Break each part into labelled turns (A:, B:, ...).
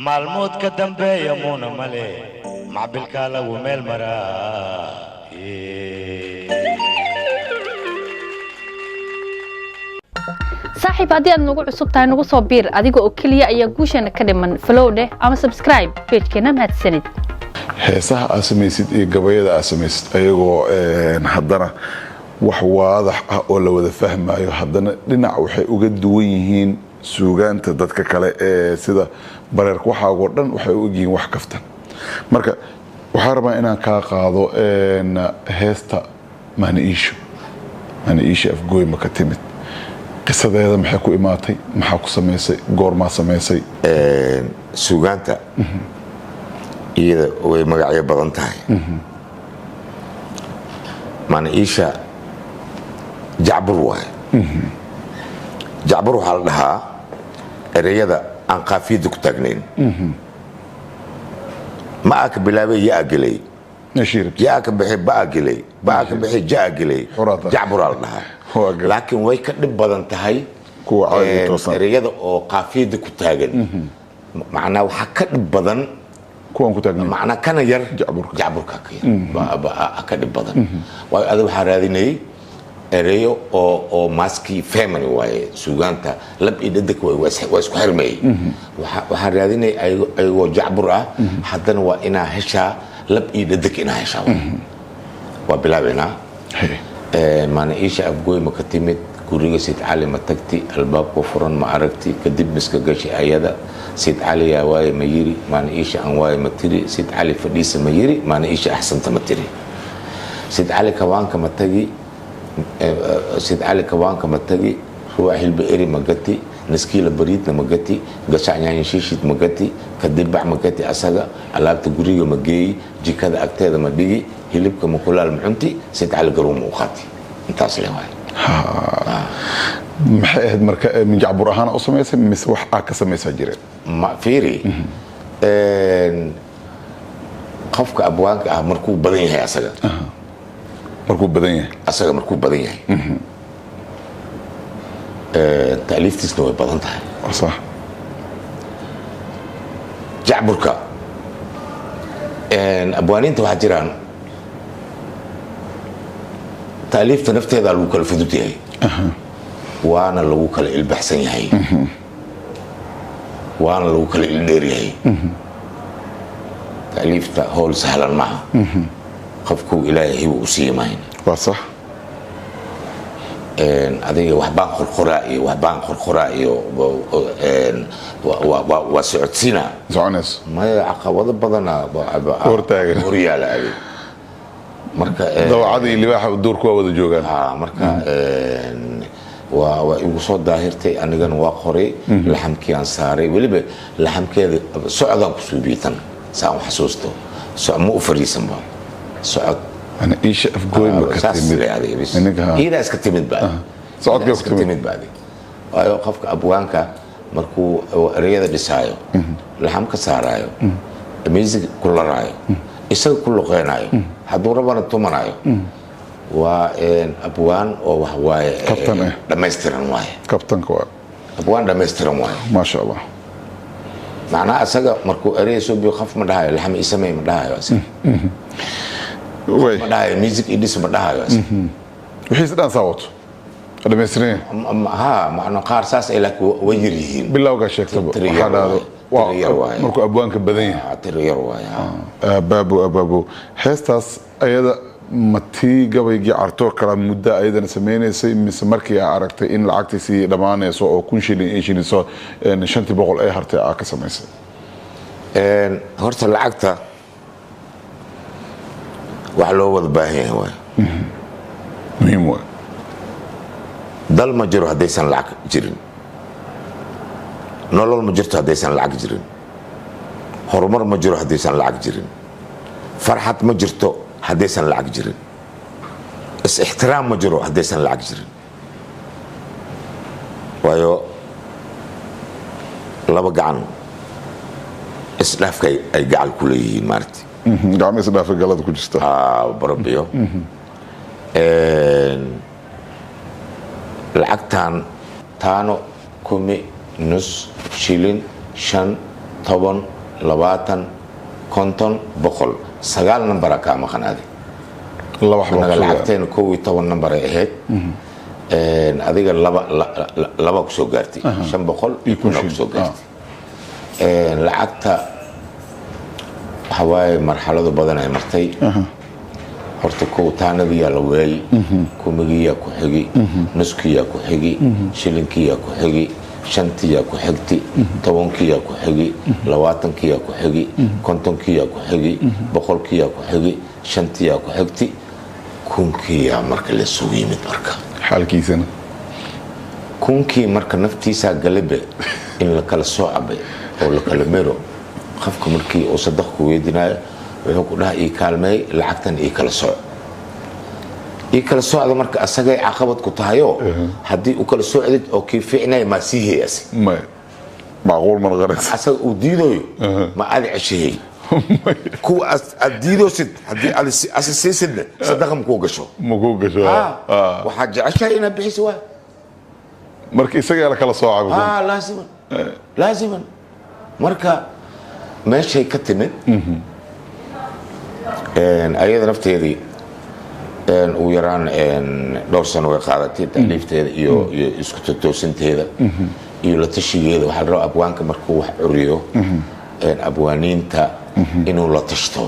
A: maalmood ka dambeeya muuna male macbilka lagu meel maraa
B: saaxiib haddii aad nagu cusub tahay nagu soo biir adiga oo keliya ayaa guusheena ka dhiman follow dheh ama subscribe page-keena mahadsanid
C: heesaha aad samaysid iyo gabayada aad samaysid ayagoo haddana wax waadax ah oo la wada fahmayo haddana dhinac waxay uga duwan yihiin suugaanta dadka kale ee sida bareerka waxaagoo dhan waxay u egyihiin wax kaftan marka waxaan rabaa inaan kaa qaado heesta Maniisho afgooy ma ka timid qisadeeda maxay ku imaatay maxaa ku samaysay goormaa samaysay
D: suugaanta iyada way magacyo badan tahay Maniisha jacbur waay jacbur waxaa la dhahaa ereyada aan qaafiyada ku taagnayn ma aka bilaabay yaa gelay yaa ka bixi baa gelay baa ka bixi jaa gelay jacbur la dhahaa laakiin way ka dhib badan tahay
C: kuwa caadi toosan
D: ereyada oo qaafiyada ku taagan macnaa waxa ka dhib badan
C: kuwan ku taagnayn
D: macnaa kana yar jacburka ka yar baa ka dhib badan way adiga waxa raadinay ereyo oo maski family waaye suugaanta lab iyo dhadig waa isku xirmay waxa raadinay ayagoo jacbur ah haddana waa inaa heshaa lab iyo dhadig inaa heshaa waa bilaabaynaa Maniisha afgooy ma ka timid guriga Sayd Cali ma tagti albaabka furan ma aragti kadib miska gashi ayada Sayd Cali yaa waaye ma yiri Maniisha aan waaye ma tiri Sayd Cali fadhiisa ma yiri Maniisha axsanta ma tiri Sayd Cali kawaanka ma tagi Sayd Cali kawaanka ma tagi ruuxa hilbeeri ma gati naskiila bariidna ma gati gashaanyaan shiishid ma gati kadib bac ma gati asaga alaabta guriga ma geeyi jikada agteeda ma dhigi hilibka ma kulaal mucunti Sayd Cali garuuma u qaati intaas le waay
C: maxay ahayd marka min jacbur ahaan u samaysay mise wax aad ka samaysaa jireen
D: ma fiiri qofka abwaanka ah markuu badan yahay asaga markuu badan yahay taaliiftiisna way badan tahay
C: صح
D: jacburka abwaaniinta waxaa jiraan taaliifta nafteeda lagu kala fudud yahay waana lagu kala ilbaxsan yahay waana lagu kala ildheer yahay taaliifta howl sahlan maaha qofku ilaahay hibu u siimayn
C: waa sax
D: adiga waxbaan qorqoraa iyo waa socodsiina
C: soconays
D: maya caqabado badana
C: hortaagan
D: horyaala adig marka
C: dawacada iyo libaaxa duurku waa wada joogaan
D: marka waa igu soo daahirtay anigana waa qoray laxamkii aan saaray weliba laxamkeeda socodaan ku suubiitan saan u xasuusto ma u fariisanba socod
C: Maniisha afgooy ma ka timid
D: iyada iska timid baa
C: socodka iska
D: timid baa waayo qofka abwaanka markuu ereyada dhisaayo laxam ka saaraayo music ku laraayo isaga ku luqeynaayo hadduu rabana tumanayo waa abwaan oo wax waaye dhammaystiran waaye
C: kabtanka waa
D: abwaan dhammaystiran waaye
C: maasha allah
D: macnaha asaga markuu erey soo biyo qof ma dhahayo laxam isamey ma dhahayo asaga ma dhahayo music idis ma dhahayo
C: wixiis dhan saawato dhammaystiran
D: macno qaar saas ay laakiin way yar yihiin
C: bilowga sheegtaba waxaa dhahdo markuu abwaanka badan yahay
D: tiriyar waay
C: abaabu heestaas ayada ma tii gabaygii cartoor kala muddo ayadana samaynaysay mise markii aa aragtay in lacagtiisii dhammaanayso oo 1,000 shilin iyo shiliso 500 ay hartay aa ka samaysay
D: horta lacagta wax loo wada baahan yahay waay
C: muhiim waay
D: dal ma jiro haddaysan lacag jirin nolol ma jirto haddaysan lacag jirin horumar ma jiro haddaysan lacag jirin farxad ma jirto haddaysan lacag jirin is-ixtiraam ma jiro haddaysan lacag jirin waayo laba gacan isdhaafka ay gacal ku leeyihiin maarti
C: gacmo isdhaafa galada ku jirta
D: barabiyo lacagtan taano kumi nus shilin shan toban 20 konton boqol 9 number ka maqanaadi
C: laba xabo
D: anaga lacagteen 12 number ay ahayd adiga laba ku soo gaartay 500 iyo ku soo gaartay lacagta hawaay marxalado badan ay martay horta taanadiya la weeyay kumigiya ku xigi nuskiya ku xigi shilinkiya ku xigi shantiya ku xigti tobankiya ku xigi 20kiya ku xigi kontonkiya ku xigi boqolkiya ku xigi shantiya ku xigti kunkiya marka la soo yimid marka
C: xalkiisana
D: kunkii marka naftiisa galabe in la kala soo cabay oo la kala mero qofka markii oo saddex ku weydinaayo wuxuu ku dhahay ii kaalmay lacagtan ii kala socda marka asagay caqabad ku tahayo haddii uu kala socdid oo kii fiicnay ma sii heeyasi
C: macquul ma qaras
D: asaga uu diidoyo ma aad ceshay ku adiidosid haddii asiisid sadaqam ku gasho waxa jeceshay ina bixiso waa
C: marka isaga la kala soo cabay
D: laaziman marka meeshay ka timid ayada nafteedii uu yaraan dhowr sano way qaadatay taaliifteeda iyo isku toosinteeda iyo la tashigeeda waxa la rabaa abwaanka markuu wax curiyo abwaaniinta inuu la tashto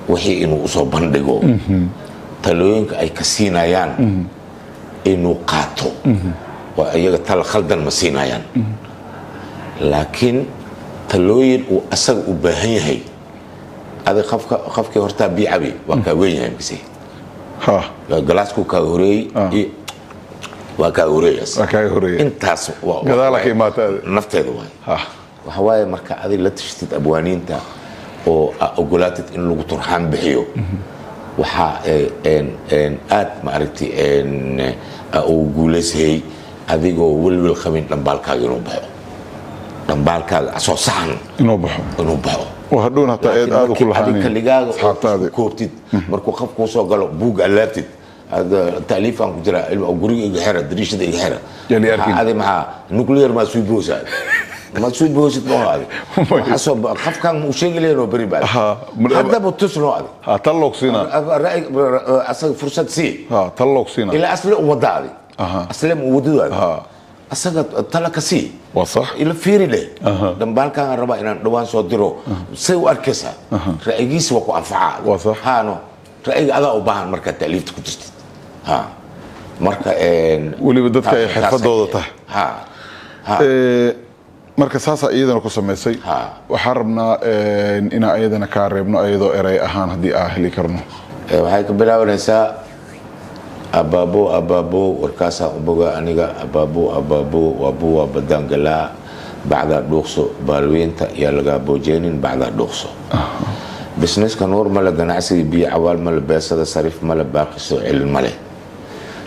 D: wixii inuu usoo bandhigo talooyinka ay ka siinayaan inuu qaato waa iyaga tala khaldan ma siinayaan laakiin talooyin uu asaga u baahan yahay adi qofkii hortaa biicabi waa kaa weyn yahay mise galaasku kaa horeeyey waa kaa horeeyay intaas nafteeda waay waxa waaye marka adig la tashtid abwaaniinta oo ogolaatid in lagu turxaan bixiyo waxaa aad maaragtay uu guulaysayay adigoo welwel qabin dhambaalkaaga inuu baxo dhambaalkaaga asoo saxan inuu baxo
C: وهدون حتى هذا كل
D: حاجة كوبتيد مركو خف كوسو قالوا بوق ألابتيد هذا تأليف عن كتير أقولي إجحرة دريشة إجحرة هذا مع نوكلير ما سوي بوس ما سوي بوس تنو هذا حسب خف كان مشيء ليه بري بعد هذا بتصنو هذا
C: طلق سينا
D: رأي أصل فرصة سي
C: طلق سينا
D: إلى أصل وضع هذا أصل وضع هذا asaga tala ka sii
C: wasax
D: ila fiirile dambaalkan raba inaan dhawaan soo diro say u arkaysa ra'yigiisa waa ku anfaca haano ra'yiga adaa u baahan marka taaliifta ku jirtid marka
C: waliba dadka ay xirfadooda tahay marka saasa iyadana ku sameysay waxaan rabnaa inaan iyadana ka reebno iyadoo eray ahaan haddii aan heli karno
D: waxay ka bilaabanaysaa أبابو وركاسا أبوغا أنيغا أبابو وابو بدانجلا بعد دوخسو بالوينتا يلغا بوجينين بعد دوخسو بسنس كنور مالا غناسي بي عوال مالا بيسا صريف مالا باقسو علم مالا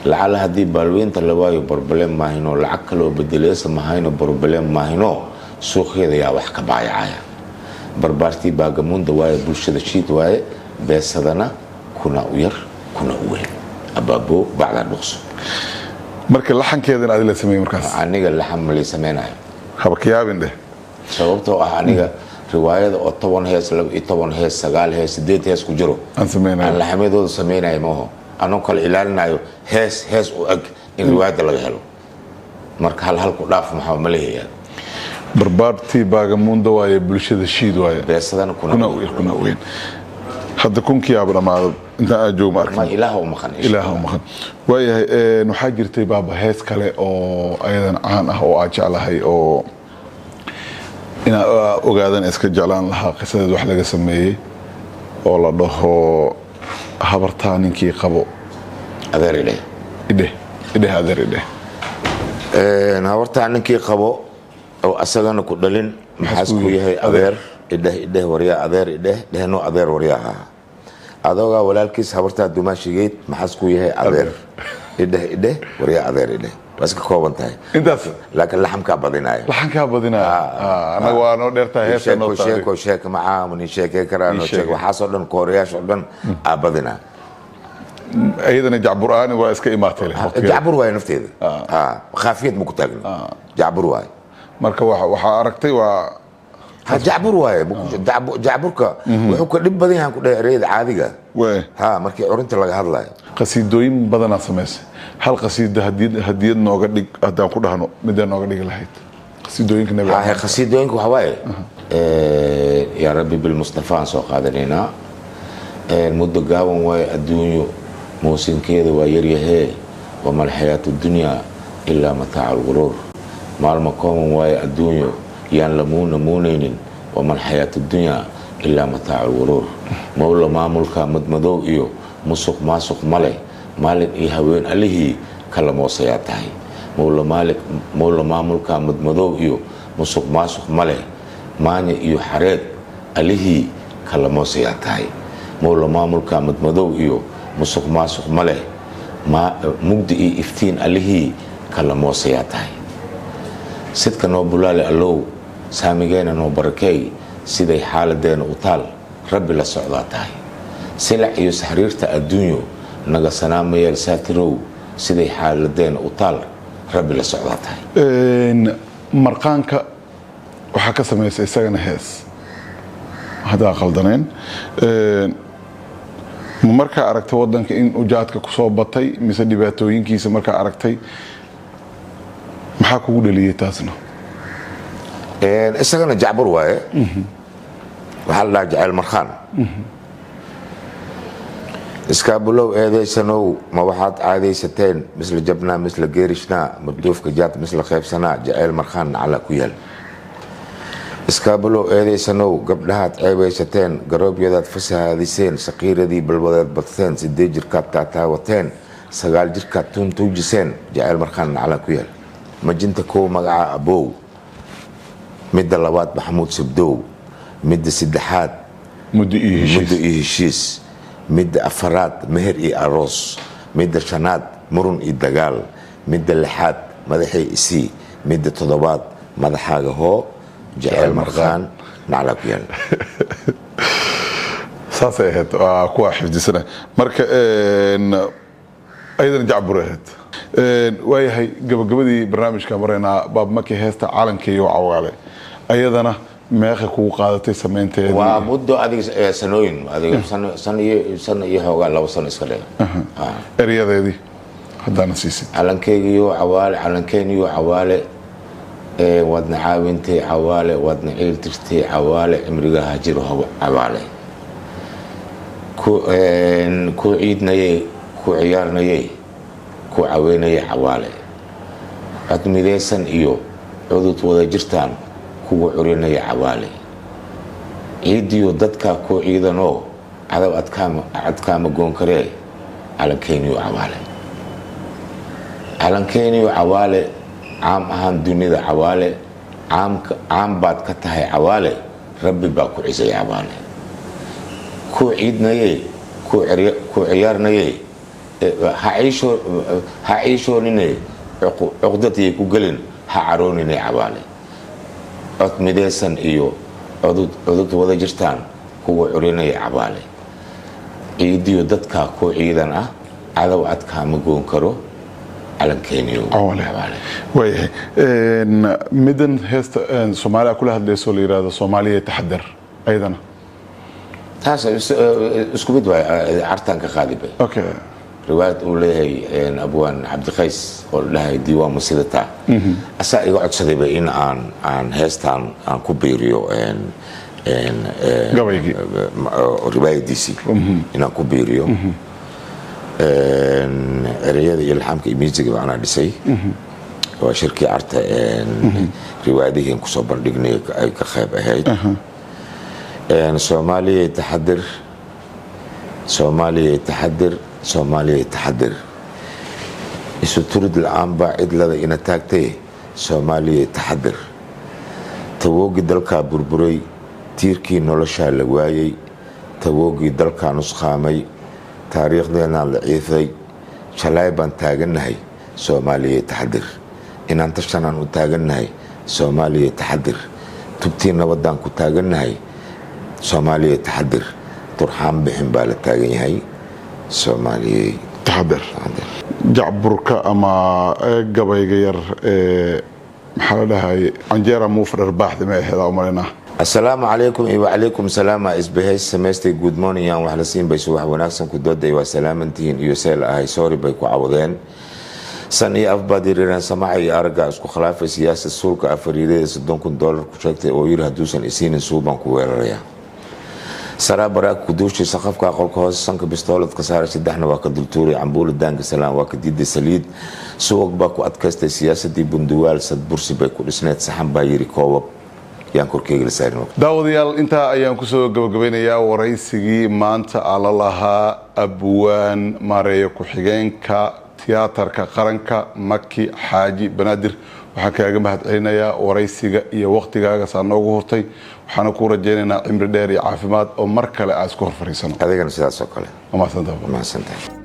D: لعل هدي بالوينتا لوايو بربلين ماهينو لعكلو بدليس ماهينو بربلين ماهينو سوخي ديا وحكا بايعايا بربارتي باقمون دوايا بوشي دشيت واي بيسا دانا كنا وير كنا وير أبابو بعد النقص.
C: مركل لحن كذا نادي لسمي مركز.
D: عنيق اللحن اللي سميناه.
C: خبك يا بنده.
D: سببته عنيق رواية أطوان هي سلب أطوان هي سجال هي سديت هي سكجرو.
C: أن سميناه.
D: أن لحميدو سميناه ما هو. أنا قال إلالنا يو هيس وأج إن رواية الله يهلو. مرك هل كلاف محمد مليه.
C: بربارتي باقمون دواي بلشة الشيء دواي.
D: بس هذا كنا
C: وين. hadda kunkii aaba dhamaado inta aad joog ma arkin
D: ilaahu
C: maqan waayahay waxaa jirtay baaba hees kale oo ayadan caan ah oo aad jeclahay oo inaa ogaadan iska jeclaan lahaa qisadeed wax laga sameeyey oo la dhaho habartaa ninkii qabo
D: adeer
C: idheh adeer
D: habartaa ninkii qabo oo asagana ku dhalin maxaas ku yahay adeer ideh waryaa adeer idehno adeer waryaa adoogaa walaalkiis habartaa dumaashigeed maxaas ku yahay adeer ideh waryaa adeer bas ka kooban tahay
C: intaas
D: laakiin laxamka badinaya
C: anaga waa noo dheertahay heesta noo tahay
D: sheeko macaa mani sheekay karaan waxaas oo dhan koorayaasha oo dhan badinaa
C: أيضا جعبر أنا واسك إماتي
D: جعبر واي نفتيد خافية مكتاجن جعبر واي
C: مركب وحاركتي و
D: جعبر واي جعبرك وحكى لب بديها كده ريد عادي ها مركي أورنت لقى هذا
C: قصيدوين بدنا سمس هل قصيدة هديد نوغدك هدان كلها مدان نوغدك لهيت قصيدوين كنا
D: هاي قصيدوين وحواي يا ربي بالمصطفى سوق قادرينا المدة قاوم واي الدنيا موسم كذا ويريه هي وما الحياة الدنيا إلا متاع الغرور مع المقام واي الدنيا ينلمون مونين وما الحياة الدنيا إلا متاع الغرور مولا ما ملكا مدمدو إيو مسوق ماسوق مالي مالك إيهاوين أليه كلمو سياتاي مولا ما ملكا مدمدو إيو مسوق ماسوق مالي ماني إيو حريد أليه كلمو سياتاي مولا ما ملكا مدمدو إيو مسوق ماسوق مالي ما مجدي إفتين أليه كلمو سياتاي sidka noo bulaale allow saamigeena noo barakay siday xaaladeena u taal rabbi la socdaa tahay silac iyo saxriirta adduunyo naga sanaamayeel saatirow siday xaaladeena u taal rabbi la socdaa tahay
C: marqaanka waxaa ka samaysay isagana hees haddaa qaldaneen ma markaa aragtay waddanka in ujaadka kusoo batay mise dhibaatooyinkiisa markaa aragtay maxaa kugu dhaliyay taasna
D: isagana jacbur waaye waxaa la dhahaa jacayl markhaan iskaabulow eedaysanow ma waxaad caadaysateen misla jabnaa misla geerishnaa marduufka jaad misla qaybsanaa jacayl markhaan nacala ku yaal iskaabulow eedaysanow gabdhahaad ceebaysateen garoobyadaad fasahaadiseen saqiiradii balwadeed badteen 8 jirkaad taataawateen 9 jirkaad tuuntuujiseen jacayl markhaan nacala ku yaal majinta kow magaca abow midda labaad maxamuud sabdow midda saddexaad
C: muddo iyo
D: heshiis midda afaraad meher iyo aroos midda shanaad murun iyo dagaal midda lixaad madaxay isii midda toddobaad madaxaaga hoo jacayl markhaan nacla ku yaal
C: saasay ahayd kuwa xifdisana marka ayadana jacbur ahayd waayahay gabagabadii barnaamijka maraynaa baab markii heesta calankeeyo cawaale ayadana meeqa kugu qaadatay samaynteeda
D: waa muddo adiga sanooyin adiga sano iyo xoogaa 2 sano iska dheer
C: eryadeedii haddaana siisid
D: calankeegiyo cawaale waadna caawintay cawaale waadna ciiltirtay cawaale cimriga hajiro cawaale ku ciidnayay ku ciyaarnayay ku caweynaya cawaale cod midaysan iyo cudud wada jirtaan kugu curinaya cawaale ciidiyo dadka ku ciidanoo cadaw adkaama goon karee calankeeniyo cawaale caam ahaan dunida cawaale caam baad ka tahay cawaale rabbi baa ku cisay cawaale ku ciidnayay ku ciyaarnayay ha ciishooninay cuqdadii ku gelin ha carooninay cawaale cod midaysan iyo cudud wada jirtaan kuwa curinaya cawaale ciidiyo dadka ku ciidan ah cadow adkaama goon karo calankeeniyo cawaale
C: waayahay midan heesta soomaaliya kula hadlayso la yidhaahdo soomaaliya taxadar ayadana
D: taas isku mid waay cartaan ka qaadibay
C: okay
D: riwaayad uu leeyahay abwaan cabdiqays oo dhahay diiwaan musidata asaa iga codsadayba in aan heestaan aan ku biiriyo
C: gabaygii
D: riwaayadiisii inaan ku biiriyo ereyada iyo laxamka iyo miisiga baan dhisay waa shirkii carta riwaayadihii kusoo bandhignay ay ka qayb ahayd soomaaliya taxadir soomaaliya taxadir isu turid la-aan baa cidlada ina taagtay soomaaliya taxadir tawoogii dalkaa burburay tiirkii noloshaa la waayey tawoogii dalkaa nusqaamay taariikhdeenaan la ciifay shalay baan taagannahay soomaaliya taxadir inaan tashanaan u taagannahay soomaaliya taxadir tubtii nabadaan ku taagannahay soomaaliya taxadir turxaan bixin baa la taagan yahay soomaaliya
C: taxadir jacburka ama gabayga yar maxaa la dhahay canjeera muufar arbaaxda ma aheeda umalina
D: السلام عليكم وعليكم السلام isbahaysi samaystay good morning yaan wax la siin bay subax wanaagsan ku dooday waa salaamantiin iyo seel ahay sorry bay ku cawadeen san iyo afbadiireen samacay arga isku khilaafay siyaasad suulka afariideed $30,000 ku sheegtay oo yiri haduusan isiinin suuban ku weeraraya sarabara ku duushay saqafka qolka hoos sanka bistoolad ka saaray saddexna waa ka dultuuray cambuul daanka salaam waa ka diiday saliid suuq ba ku adkaystay siyaasadii bunduwaal sad bursi bay ku dhisneed saxan baa yiri koobab
C: daawadayaal intaa ayaan kusoo gabagabeynayaa waraysigii maanta ala lahaa abwaan maareeya ku-xigeenka tiyaatarka qaranka Maki Xaaji Banaadir waxaan kaaga mahadcelinayaa waraysiga iyo waqtigaaga saa noogu hurtay waxaan ku rajaynaynaa cimri dheer iyo caafimaad oo mar kale aad isku horfariisano
D: adigana sidaas oo kale
C: ma santaa